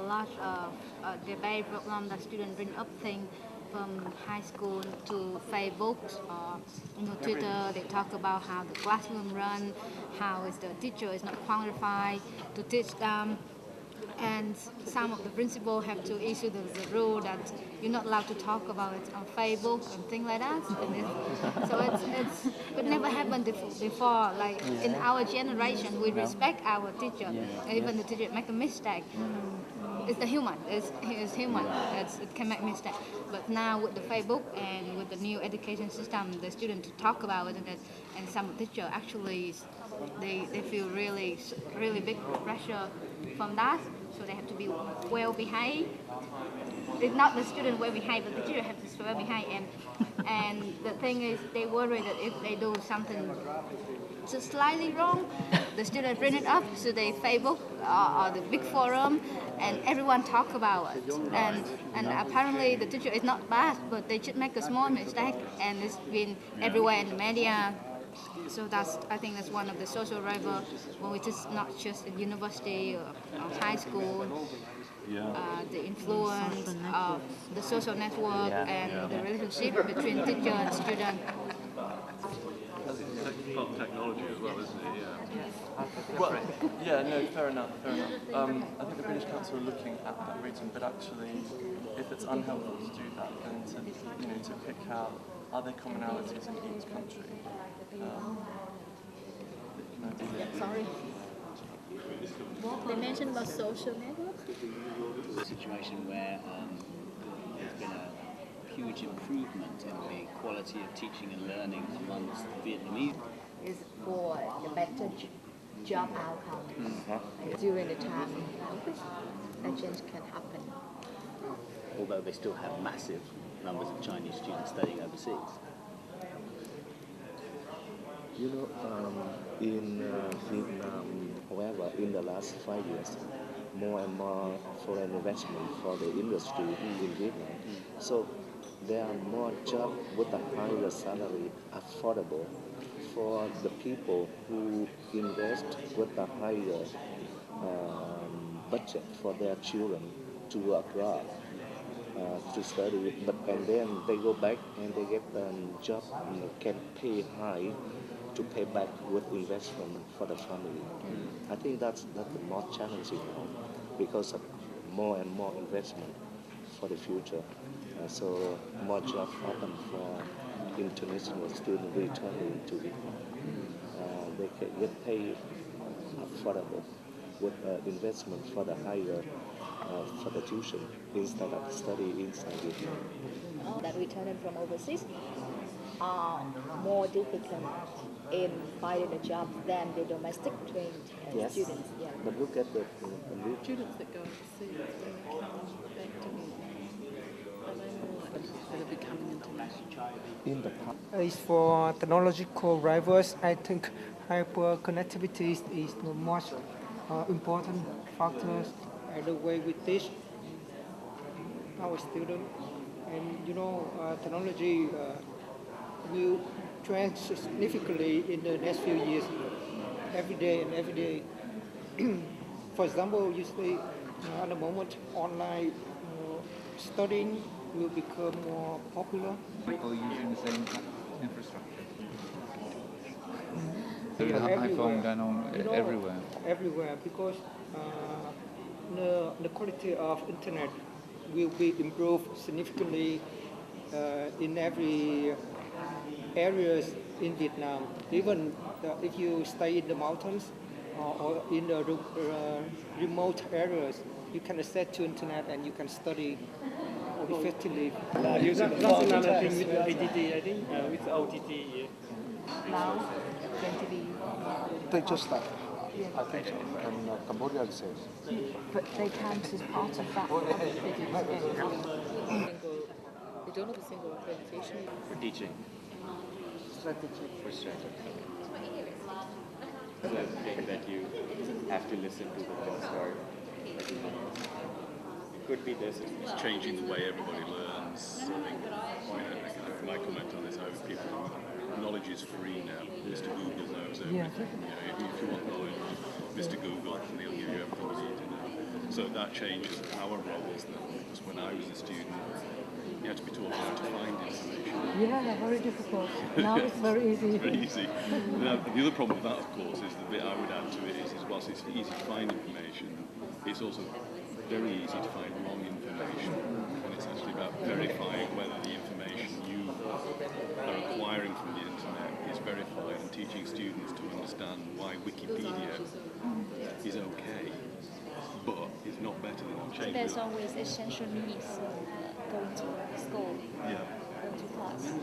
lot of debate problem that students bring up things from high school to Facebook or Twitter. They talk about how the classroom run, how is the teacher is not qualified to teach them, and some of the principals have to issue the rule that you're not allowed to talk about it on Facebook and things like that. It never happened before. Like in our generation, we respect our teacher, even the teacher make a mistake. It's the human. It's human. It can make mistake. But now with the Facebook and with the new education system, the students talk about it, and some teacher actually they feel really big pressure from that. So they have to be well behaved. It's not the student well behaved, but the teacher has to be well behaved. And the thing is, they worry that if they do something just slightly wrong, the student bring it up to the Facebook or the big forum, and everyone talk about it. And apparently the teacher is not bad, but they just make a small mistake, and it's been everywhere in the media. So I think that's one of the social rival when we just not just in university or high school. The influence of the social network and the relationship between teacher and student. That's part of technology as well, isn't it? Well, no, fair enough. I think the British Council are looking at that rating, but actually, if it's unhelpful to do that, then to pick out other commonalities in each country. Sorry. They mentioned about social network. A situation where there's been a huge improvement in the quality of teaching and learning amongst Vietnamese. Is for the better job outcome during the time that change can happen. Although they still have massive numbers of Chinese students studying overseas. In Vietnam, however, in the last 5 years, more and more foreign investment for the industry in Vietnam. So there are more jobs with a higher salary affordable for the people who invest with a higher budget for their children to go abroad to study. And then they go back and they get a job can pay high to pay back with investment for the family. I think that's the more challenging now because of more and more investment for the future. So more jobs open for international students returning to Vietnam. They can get paid affordable with investment for the higher for the tuition instead of study inside Vietnam. That returning from overseas are more difficult in finding a job than the domestic trained students. Yeah. But look at the students that go overseas, when they come back to Vietnam, are they more likely that are becoming international? in the past. As for technological rivals, I think hyperconnectivity is the most important factor in the way we teach our students. And technology will change significantly in the next few years, every day. For example, you say at the moment online studying will become more popular. People using the same infrastructure. So iPhone going on everywhere. Everywhere, because the quality of internet will be improved significantly in every areas in Vietnam. Even if you stay in the mountains or in the remote areas, you can access to internet and you can study effectively. That's another thing with IDT, I think, with OTT. Now, going to be. They just start. I think so. And Cambodia it says. But they count as part of that. They don't have a single accreditation. For teaching. Strategy. For strategy. The thing that you have to listen to the start. It could be this. It's changing the way everybody learns. I think my comment on this, I hope people, knowledge is free now. Mr. Google knows everything. If you want knowledge, Mr. Google, he'll give you everything you need to know. So that changes our roles now, because when I was a student, you had to be taught how to find information. Yeah, very difficult. Now it's very easy. It's very easy. Now, the other problem with that, of course, is the bit I would add to it is whilst it's easy to find information, it's also very easy to find wrong information. And it's actually about verifying whether the information you are acquiring from the internet is verified, and teaching students to understand why Wikipedia is okay, but it's not better than change. There's always essential needs going to school, going to class.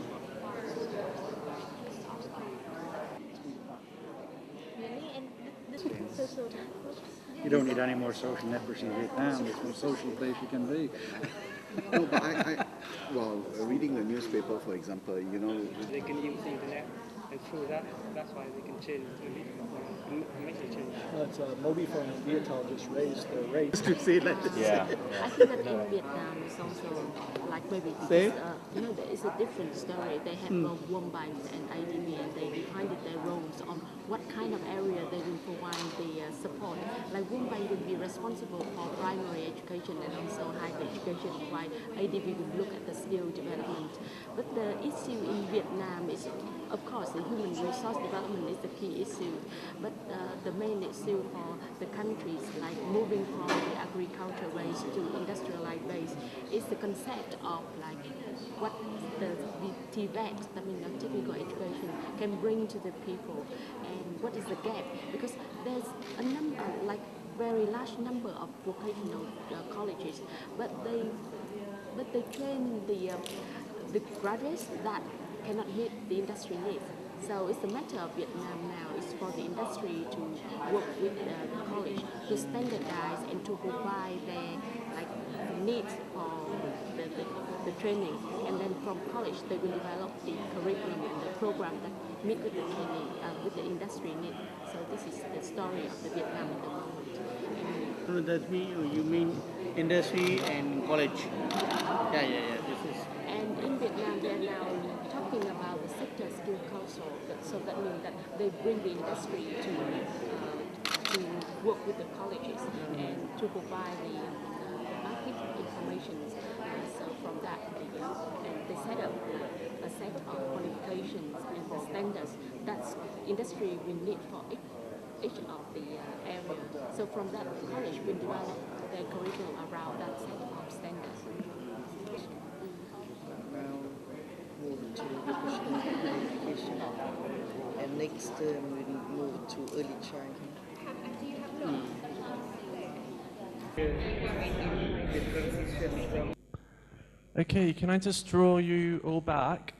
You don't need any more social networks in Vietnam. It's the most social place you can be. No, but well, reading the newspaper, for example, you know... They can use the internet, and through that's why they can change the make the change. Modi from Vietnam just raised the rates to see like this. Yeah. I think that in Vietnam is also like maybe because, there is a different story. They have World Bank and IDB, and they defined their roles on what kind of area they will provide the support. Like World Bank will be responsible for primary education and also higher education, while IDB will look at the skill development. But the issue in Vietnam is, of course, the human resource development is the key issue. But the main issue for the countries, like moving from the agriculture base to industrialized base, is the concept of like what the TVET, I mean the technical education, can bring to the people, and what is the gap? Because there's a number, like very large number of vocational colleges, but they train the graduates that cannot meet the industry needs. So it's a matter of Vietnam now is for the industry to work with the college to standardize and to provide their needs for the training, and then from college they will develop the curriculum and the program that meet with the training with the industry need. So this is the story of the Vietnam at the moment. So that you mean industry and college? Yeah. This is. And in Vietnam they are now talking about the sector skill council. So that means that they bring the industry to work with the colleges and to provide the market information. So from that, they set up a set of qualifications and the standards that industry will need for each of the area. So from that, the college will develop their curriculum around that set of standards. Move to education, and next we'll move to early childhood. Okay, can I just draw you all back?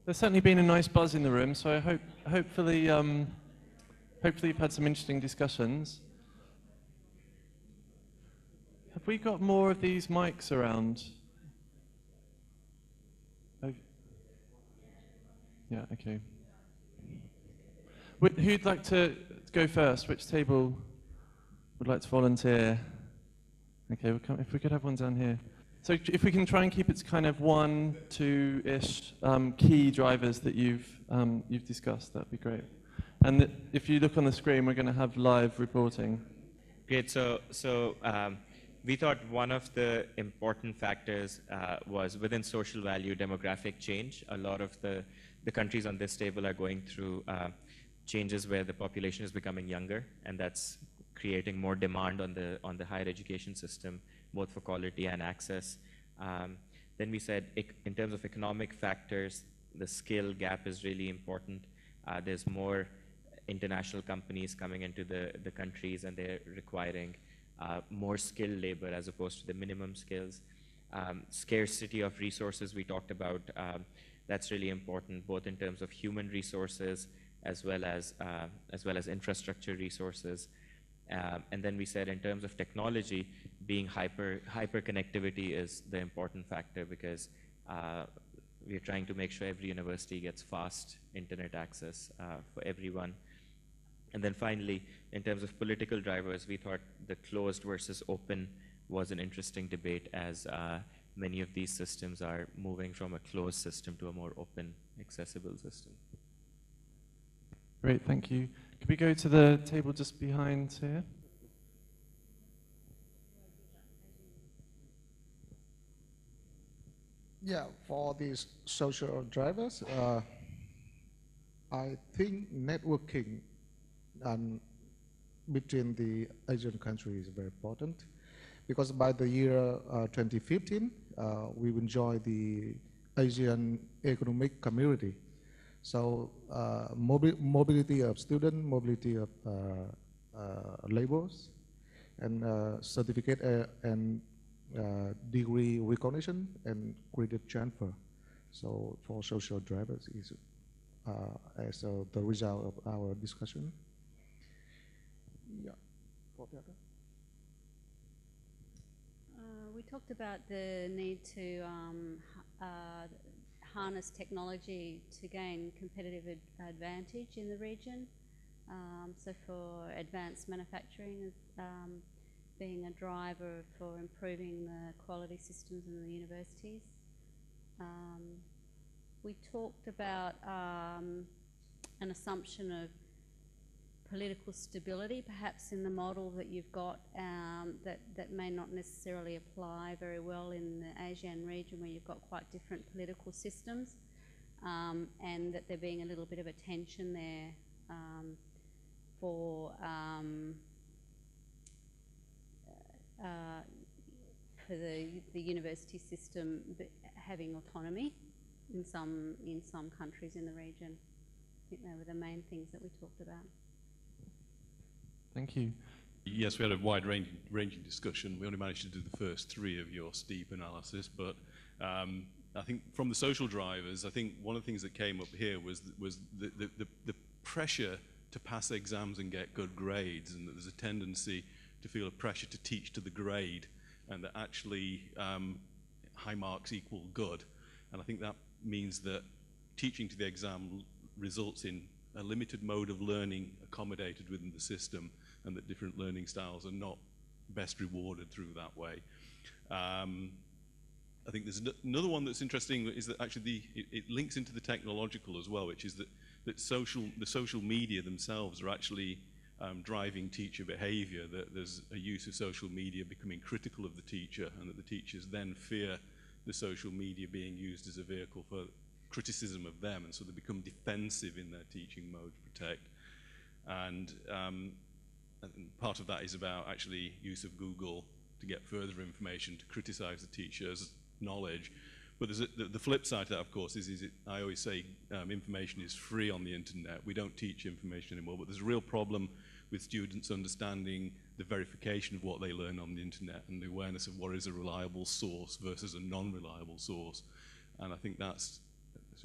There's certainly been a nice buzz in the room, so hopefully you've had some interesting discussions. Have we got more of these mics around? Oh. Yeah, okay. Who'd like to go first? Which table would like to volunteer? Okay, if we could have one down here. So if we can try and keep it to kind of 1, 2-ish key drivers that you've discussed, that'd be great. And if you look on the screen, we're going to have live reporting. Great. So we thought one of the important factors was within social value demographic change. A lot of the countries on this table are going through changes where the population is becoming younger, and that's creating more demand on the higher education system, both for quality and access. Then we said in terms of economic factors, the skill gap is really important. There's more international companies coming into the countries, and they're requiring more skilled labor as opposed to the minimum skills. Scarcity of resources we talked about, that's really important, both in terms of human resources as well as infrastructure resources. And then we said in terms of technology, being hyper connectivity is the important factor, because we're trying to make sure every university gets fast internet access for everyone. And then finally, in terms of political drivers, we thought the closed versus open was an interesting debate, as many of these systems are moving from a closed system to a more open, accessible system. Great, thank you. Could we go to the table just behind here? Yeah, for these social drivers, I think networking and between the Asian countries is very important, because by the year 2015, we will join the Asian Economic Community. So mobility of students, mobility of laborers, and certificate and degree recognition and credit transfer. So for social drivers is as the result of our discussion. Yeah. We talked about the need to harness technology to gain competitive advantage in the region. So for advanced manufacturing, being a driver for improving the quality systems in the universities. We talked about an assumption of political stability, perhaps in the model that you've got, that may not necessarily apply very well in the ASEAN region, where you've got quite different political systems, and that there being a little bit of a tension there for the university system having autonomy in some countries in the region. I think they were the main things that we talked about. Thank you. Yes, we had a wide-ranging discussion. We only managed to do the first three of your STEEP analysis, but I think from the social drivers, I think one of the things that came up here was the pressure to pass exams and get good grades, and that there's a tendency to feel a pressure to teach to the grade, and that actually high marks equal good. And I think that means that teaching to the exam results in a limited mode of learning accommodated within the system, and that different learning styles are not best rewarded through that way. I think there's another one that's interesting, is that actually it links into the technological as well, which is that the social media themselves are actually driving teacher behavior, that there's a use of social media becoming critical of the teacher, and that the teachers then fear the social media being used as a vehicle for criticism of them, and so they become defensive in their teaching mode to protect. And part of that is about actually use of Google to get further information to criticize the teacher's knowledge. But there's the flip side to that, of course, is I always say information is free on the internet. We don't teach information anymore, but there's a real problem with students understanding the verification of what they learn on the internet, and the awareness of what is a reliable source versus a non-reliable source. And I think that's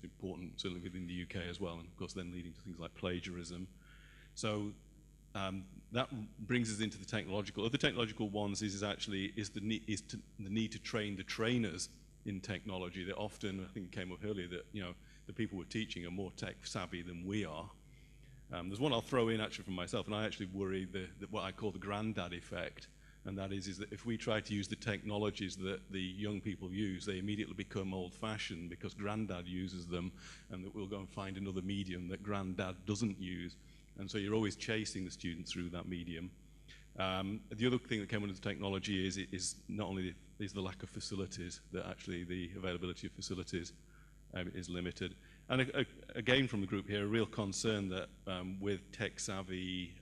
important, certainly within the UK as well, and of course then leading to things like plagiarism. So that brings us into the technological. Other technological ones is the need to train the trainers in technology. That often, I think it came up earlier, that the people we're teaching are more tech savvy than we are. There's one I'll throw in actually from myself, and I actually worry what I call the granddad effect, and that is that if we try to use the technologies that the young people use, they immediately become old-fashioned because granddad uses them, and that we'll go and find another medium that granddad doesn't use. And so you're always chasing the student through that medium. The other thing that came under the technology is not only the lack of facilities, that actually the availability of facilities is limited. And again from the group here, a real concern that with tech-savvy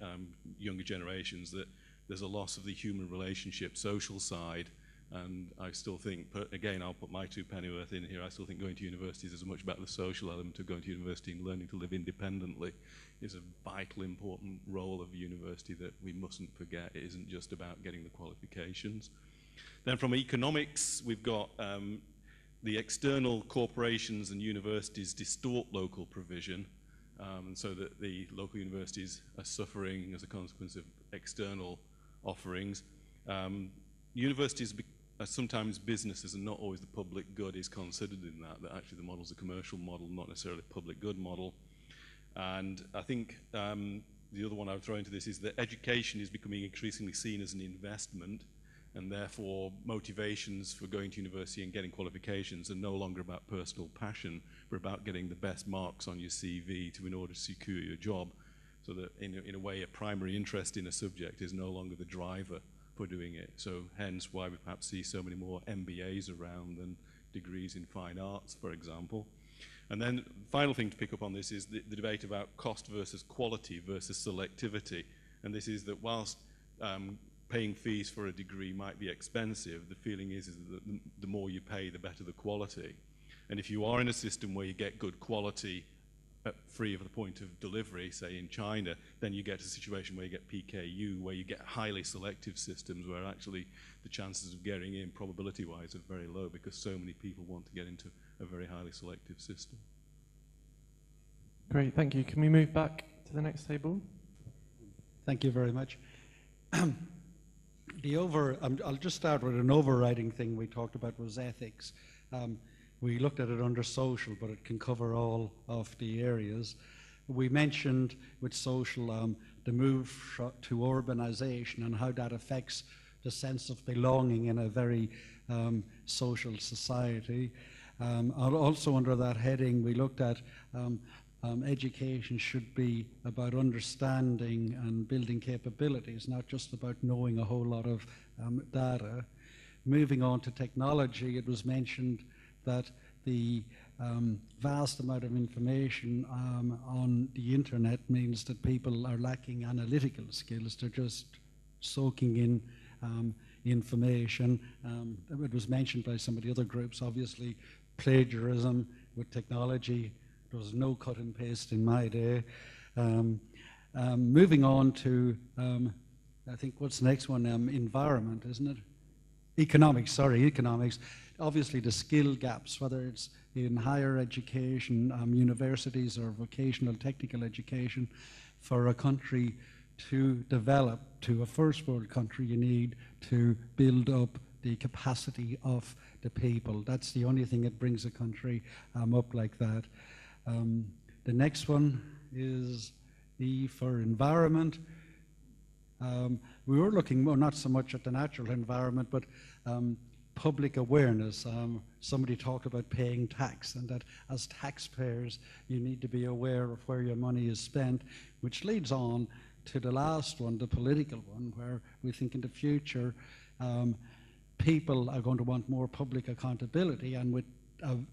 younger generations, that there's a loss of the human relationship, social side. And I still think, but again, I'll put my 2 penny worth in here, I still think going to universities is as much about the social element of going to university and learning to live independently is a vital, important role of university that we mustn't forget. It isn't just about getting the qualifications. Then from economics, we've got the external corporations and universities distort local provision, so that the local universities are suffering as a consequence of external offerings. Universities are sometimes businesses, and not always the public good is considered in that actually the model's a commercial model, not necessarily a public good model. And I think the other one I would throw into this is that education is becoming increasingly seen as an investment, and therefore motivations for going to university and getting qualifications are no longer about personal passion, but about getting the best marks on your CV in order to secure your job. so that in a way a primary interest in a subject is no longer the driver for doing it. So hence why we perhaps see so many more MBAs around than degrees in fine arts, for example. And then the final thing to pick up on this is the debate about cost versus quality versus selectivity. And this is that whilst paying fees for a degree might be expensive, the feeling is that the more you pay, the better the quality. And if you are in a system where you get good quality free of the point of delivery, say in China, then you get a situation where you get PKU, where you get highly selective systems where actually the chances of getting in probability-wise are very low because so many people want to get into a very highly selective system. Great, thank you. Can we move back to the next table? Thank you very much. I'll just start with an overriding thing we talked about was ethics. We looked at it under social, but it can cover all of the areas. We mentioned with social the move to urbanization and how that affects the sense of belonging in a very social society. Also under that heading, we looked at education should be about understanding and building capabilities, not just about knowing a whole lot of data. Moving on to technology, it was mentioned that the vast amount of information on the internet means that people are lacking analytical skills. They're just soaking in information. It was mentioned by some of the other groups, obviously, plagiarism with technology. There was no cut and paste in my day. Moving on to, I think, what's the next one? Environment, isn't it? Economics. Obviously, the skill gaps, whether it's in higher education, universities or vocational technical education, for a country to develop to a first world country, you need to build up the capacity of the people. That's the only thing that brings a country up like that. The next one is E for environment. We were looking, well, not so much at the natural environment, but public awareness. Somebody talked about paying tax, and that as taxpayers you need to be aware of where your money is spent, which leads on to the last one, the political one, where we think in the future people are going to want more public accountability, and with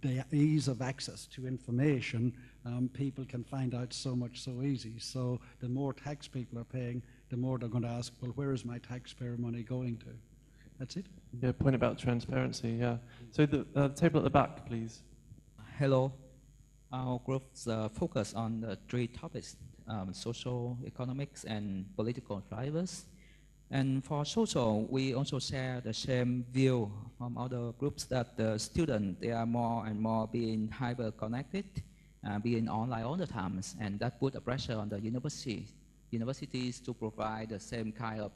the ease of access to information, people can find out so much so easy. So the more tax people are paying, the more they're going to ask, well, where is my taxpayer money going to? That's it. Yeah, point about transparency, yeah. So the table at the back, please. Hello. Our group's focus on the three topics, social, economics, and political drivers. And for social, we also share the same view from other groups that the students, they are more and more being hyper-connected, being online all the times, and that put a pressure on the universities to provide the same kind of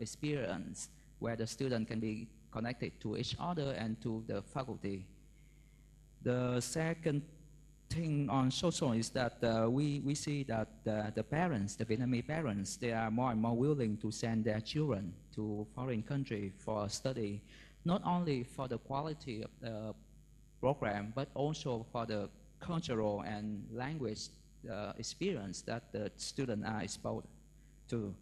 experience where the student can be connected to each other and to the faculty. The second thing on social is that we see that the parents, the Vietnamese parents, they are more and more willing to send their children to foreign country for study, not only for the quality of the program, but also for the cultural and language experience that the students are exposed to.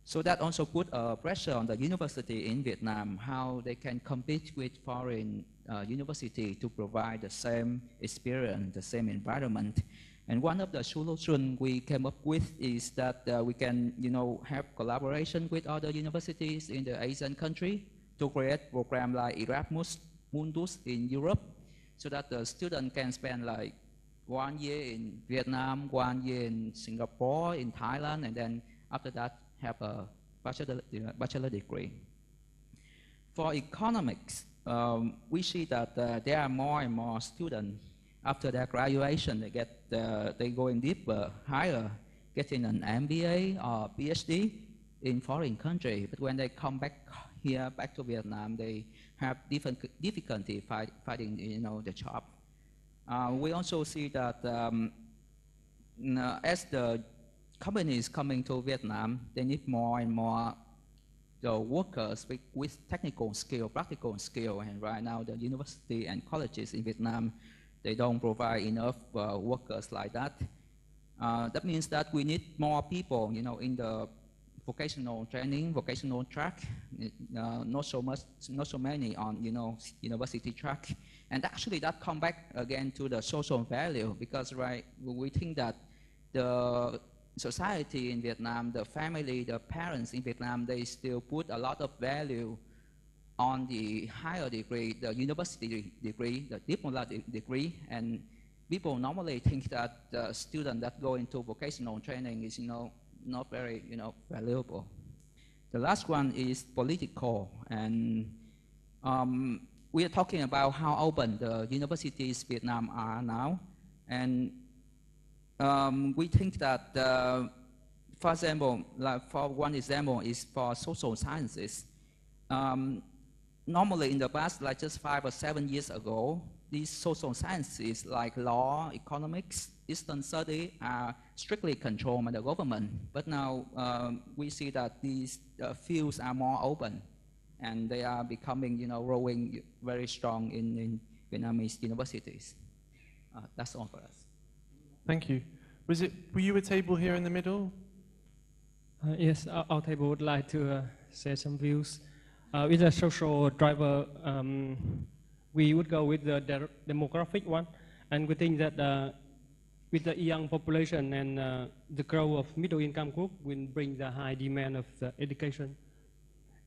So that also put pressure on the university in Vietnam, how they can compete with foreign university to provide the same experience, the same environment. And one of the solutions we came up with is that we can, have collaboration with other universities in the Asian country to create program like Erasmus Mundus in Europe, so that the student can spend like 1 year in Vietnam, 1 year in Singapore, in Thailand, and then after that have a bachelor degree. For economics, we see that there are more and more students after their graduation. They go in deeper, higher, getting an MBA or PhD in foreign country. But when they come back here, back to Vietnam, they have difficulty finding, the job. We also see that as the companies coming to Vietnam, they need more and more the workers with technical skill, practical skill, and right now the university and colleges in Vietnam, they don't provide enough workers like that. That means that we need more people, you know, in the vocational training, vocational track, not so many on, you know, university track. And actually that come back again to the social value, because right, we think that the society in Vietnam, the family, the parents in Vietnam, they still put a lot of value on the higher degree, the university degree, the diploma degree, and people normally think that the student that go into vocational training is, you know, not very, you know, valuable. The last one is political, and we are talking about how open the universities in Vietnam are now, and we think that, for example, like for one example is for social sciences. Normally in the past, like just 5 or 7 years ago, these social sciences like law, economics, Eastern study are strictly controlled by the government. But now we see that these fields are more open, and they are becoming, you know, growing very strong in Vietnamese universities. That's all for us. Thank you. Were you a table here in the middle? Yes, our table would like to share some views. With the social driver, we would go with the demographic one, and we think that with the young population and the growth of middle income group will bring the high demand of the education.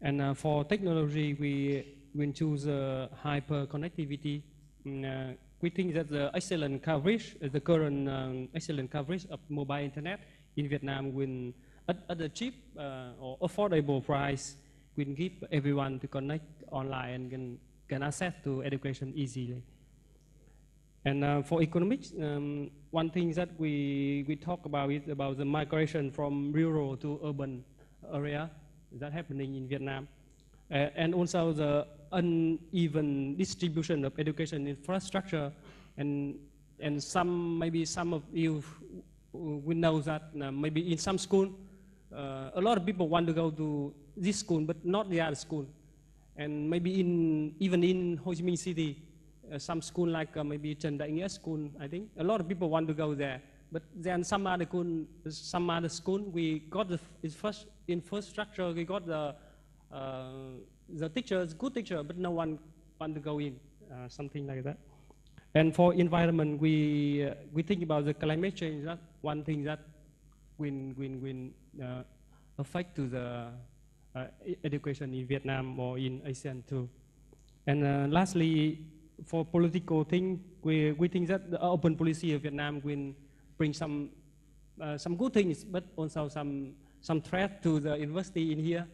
And for technology, we will choose hyper connectivity. We think that the excellent coverage, the current excellent coverage of mobile internet in Vietnam will, at a cheap or affordable price, will give everyone to connect online and can access to education easily. And for economics, one thing that we talk about is about the migration from rural to urban area that happening in Vietnam. And also the uneven distribution of education infrastructure, and maybe some of you will know that maybe in some school, a lot of people want to go to this school, but not the other school. And maybe even in Ho Chi Minh City, some school like maybe Trần Đại Nghĩa school, I think, a lot of people want to go there. But then some other school, we got the infrastructure, we got the teachers, good teacher, but no one want to go in, something like that. And for environment, we think about the climate change. That one thing that will affect to the education in Vietnam or in ASEAN too. And lastly, for political thing, we think that the open policy of Vietnam will bring some good things, but also some threat to the university in here.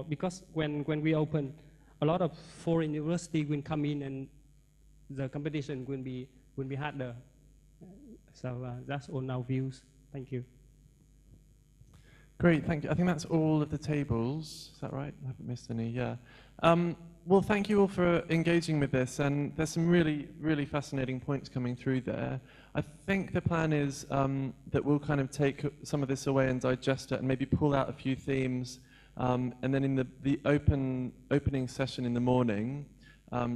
Because when we open, a lot of foreign university will come in, and the competition will be harder. So that's all our views. Thank you. Great, thank you. I think that's all of the tables. Is that right? I haven't missed any, yeah. Well, thank you all for engaging with this, and there's some really, really fascinating points coming through there. I think the plan is that we'll kind of take some of this away and digest it and maybe pull out a few themes, and then in the opening session in the morning,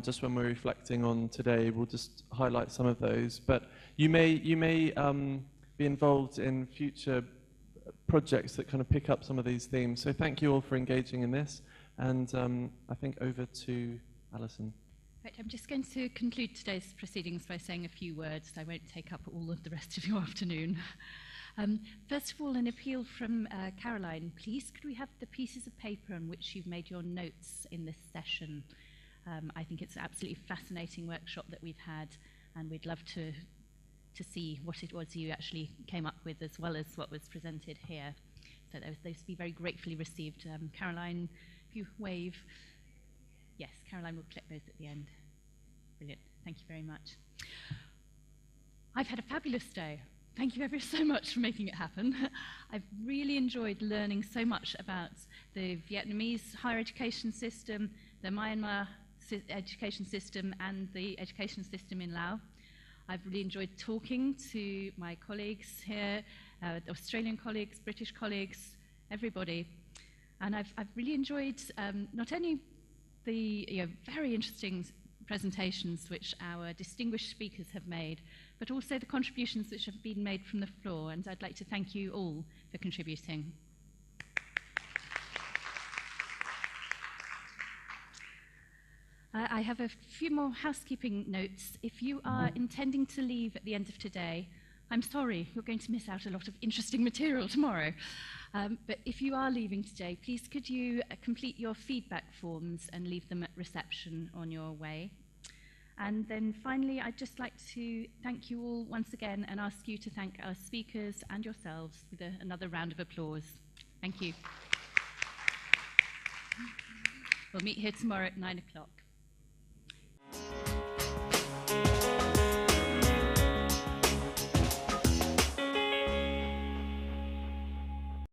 just when we're reflecting on today, we'll just highlight some of those. But you may be involved in future projects that kind of pick up some of these themes. So thank you all for engaging in this. And I think over to Alison. Right, I'm just going to conclude today's proceedings by saying a few words. I won't take up all of the rest of your afternoon. First of all, an appeal from Caroline. Please, could we have the pieces of paper on which you've made your notes in this session? I think it's an absolutely fascinating workshop that we've had, and we'd love to see what it was you actually came up with, as well as what was presented here. So those will be very gratefully received. Caroline, if you wave. Yes, Caroline will clip those at the end. Brilliant. Thank you very much. I've had a fabulous day. Thank you ever so much for making it happen. I've really enjoyed learning so much about the Vietnamese higher education system, the Myanmar education system, and the education system in Laos. I've really enjoyed talking to my colleagues here, Australian colleagues, British colleagues, everybody. And I've really enjoyed not only the very interesting presentations which our distinguished speakers have made, but also the contributions which have been made from the floor, and I'd like to thank you all for contributing. I have a few more housekeeping notes. If you are intending to leave at the end of today, I'm sorry, you're going to miss out a lot of interesting material tomorrow. But if you are leaving today, please could you complete your feedback forms and leave them at reception on your way. And then finally, I'd just like to thank you all once again and ask you to thank our speakers and yourselves with another round of applause. Thank you. We'll meet here tomorrow at 9 o'clock.